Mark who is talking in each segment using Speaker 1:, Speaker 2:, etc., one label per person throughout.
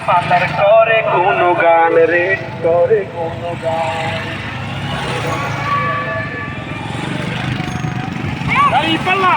Speaker 1: পাতার করে কোনো গান রে করে কোনো গান পাল্লা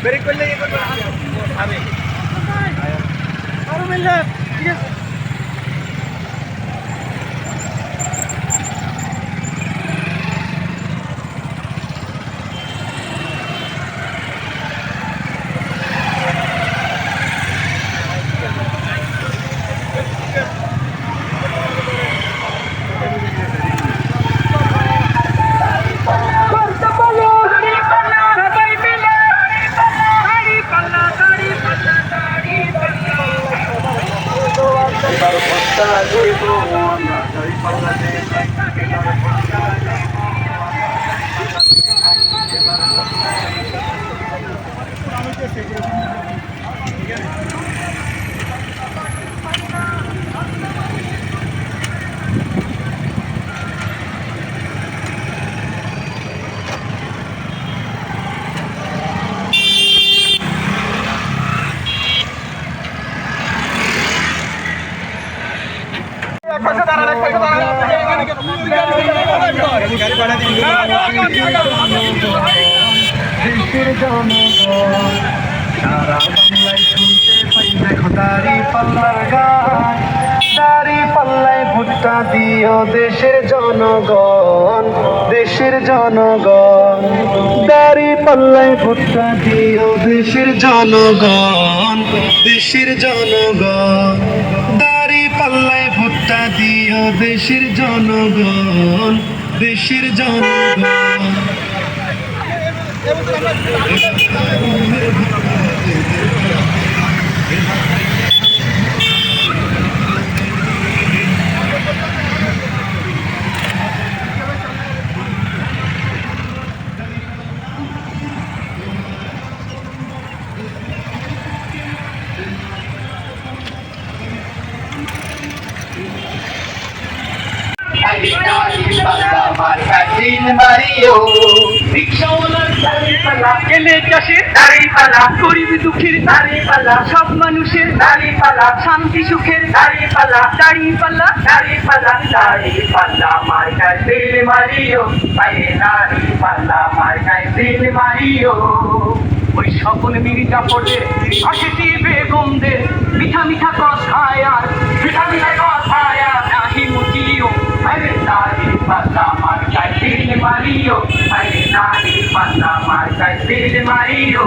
Speaker 1: ব্রেক করলে ইয়ে করবে আমি আরো মিললে ঠিক আছে সারা বাংলায় শুনতে পাই দেখো দাড়ি পাল্লার গান দাড়ি পাল্লায় ভোটটা দিও দেশের জনগণ দেশের জনগণ দাড়ি পাল্লায় ভোটটা দিও দেশের জনগণ দেশের জনগণ দাড়ি পাল্লায় ভোটটা দিও দেশের জনগণ দেশের জনগণ
Speaker 2: গরিব দুঃখের দাঁড়িপাল্লা সব মানুষের দাঁড়িপাল্লা শান্তি সুখের দাঁড়িপাল্লা দাঁড়িপাল্লা দাঁড়িপাল্লা দাঁড়িপাল্লা মার্কায় তেল মারিও পায়ে দাঁড়িপাল্লা মার্কায় তেল মারিও ওই সকল মিরিকা পড়ে আশেটি বেগমদের মিঠা মিঠা কথায় আর মিঠা মিঠা কথায় আর দাড়ি পাল্লা মার্কায় তিল মারিও, আরে দাড়ি পাল্লা মার্কায় তিল মারিও।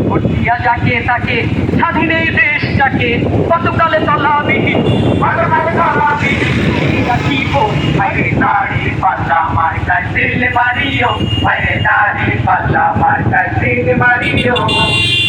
Speaker 2: ভোট দিয়া যাকে তাকে, স্বাধীন এই দেশটাকে, কতকালে তলাবিহীন, কতকালে তলাবিহীন রাখিব, আরে দাড়ি পাল্লা মার্কায় তিল মারিও, আরে দাড়ি পাল্লা মার্কায় তিল মারিও।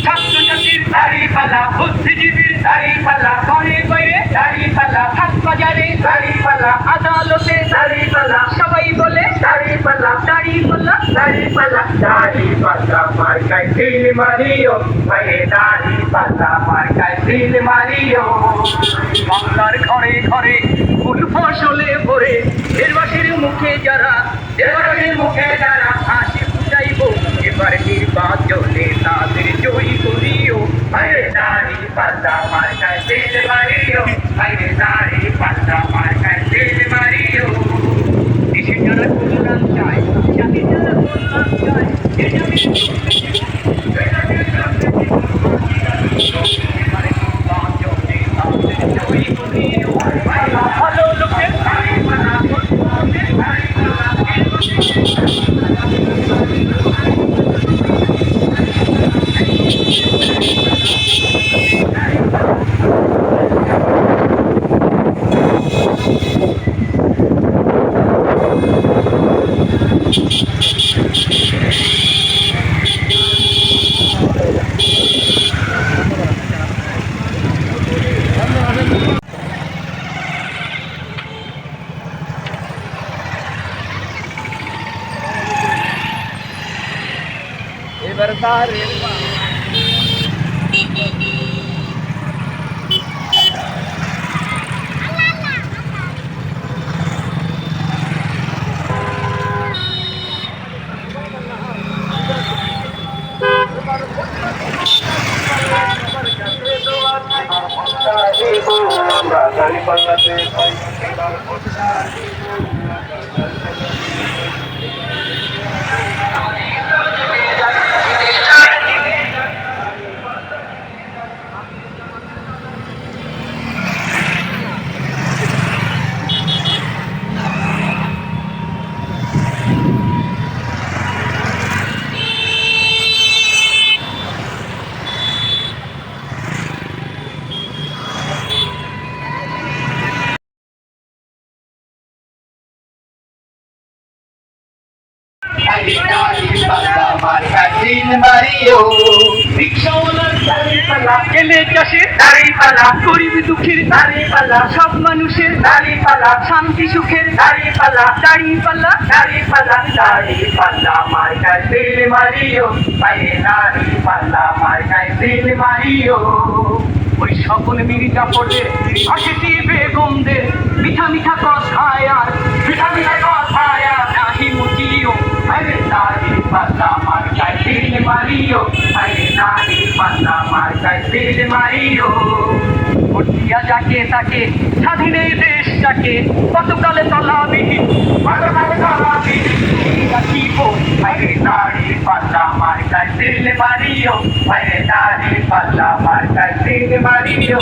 Speaker 2: ছাত্র জাতির দাড়ি পাল্লা, বুদ্ধিজীবীর দাড়ি পাল্লা, ঘরে বাইরে দাড়ি পাল্লা, হাট বাজারে দাড়ি পাল্লা, আদালতে দাড়ি পাল্লা, সবাই বলে দাড়ি পাল্লা, দাড়ি পাল্লা, দাড়ি পাল্লা, দাড়ি পাল্লা মার্কায় তিল মারিও, আরে দাড়ি পাল্লা মার্কায় তিল মারিও। বাংলার ঘরে ঘরে ফুল ফসলে ভরে, দেশবাসীর মুখে যারা, দেশবাসীর মুখে যারা হাসি ফুটাইব, এবার নির্বাচনে তাদের জয়ী করিও, আরে দাড়ি পাল্লা মার্কায় তিল মারিও, আরে দাড়ি পাল্লা মার্কায় তিল মারিও। দেশের যারা কল্যাণ চায়, জাতির যারা কল্যাণ চায়, ভালো লোকের দাড়ি পাল্লা,
Speaker 1: এবার তারে আমরা দাড়ি পাল্লাতে
Speaker 2: রিক্সাওয়ালার দাড়ি পাল্লা, গেলে চাষের দাড়ি পাল্লা, গরিব দুঃখীর দাড়ি পাল্লা, সব মানুষের দাড়ি পাল্লা, শান্তি সুখের দাড়ি পাল্লা, দাড়ি পাল্লা, দাড়ি পাল্লা, দাড়ি পাল্লা মার্কায় তিল মারিও, পায়ে দাড়ি পাল্লা মার্কায় তিল মারিও। ওই সকল মির্জা পড়ে হাসিটি বেগমদের মিঠা মিঠা কথায় আর, মিঠা মিঠা কথায় আর নাহি মুচিও, আরে দাড়ি পাল্লা মার্কায় তিল মারিও, আরে দাড়ি পাল্লা মার্কায় তিল মারিও। ভোট দিয়া যাকে তাকে, স্বাধীন এই দেশটাকে, কতকালে তলাবিহীন, কতকালে তলাবিহীন রাখিব, আরে দাড়ি পাল্লা মার্কায় তিল মারিও, আরে দাড়ি পাল্লা মার্কায় তিল মারিও।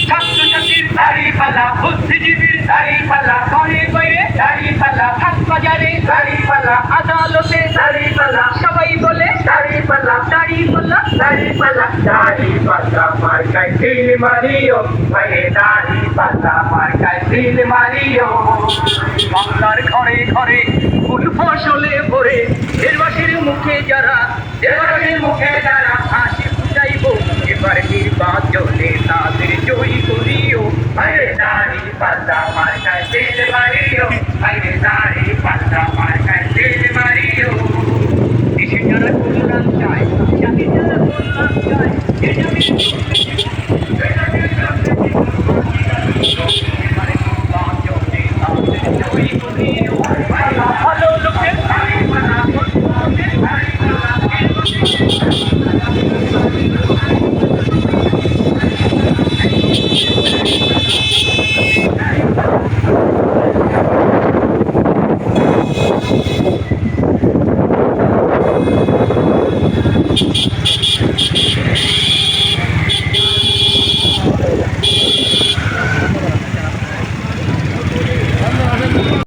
Speaker 2: ছাত্র জাতির দাড়ি পাল্লা, বুদ্ধিজীবীর দাড়ি পাল্লা, ঘরে বাইরে দাড়ি পাল্লা, হাট বাজারে দাড়ি পাল্লা, আদালতে দাড়ি পাল্লা, সবাই বলে দাড়ি পাল্লা, দাড়ি পাল্লা, দাড়ি পাল্লা, দাড়ি পাল্লা মার্কায় তিল মারিও, আরে দাড়ি পাল্লা মার্কায় তিল মারিও। বাংলার ঘরে ঘরে ফুল ফসলে ভরে, দেশবাসীর মুখে যারা, দেশবাসীর মুখে যারা হাসি ফুটাইব, এবার নির্বাচনে তাদের জয়ী করিও, আরে দাড়ি পাল্লা মার্কায় তিল মারিও, আরে দাড়ি পাল্লা মার্কায় তিল মারিও। দেশের যারা কল্যাণ চায়, জাতির যারা কল্যাণ চায়,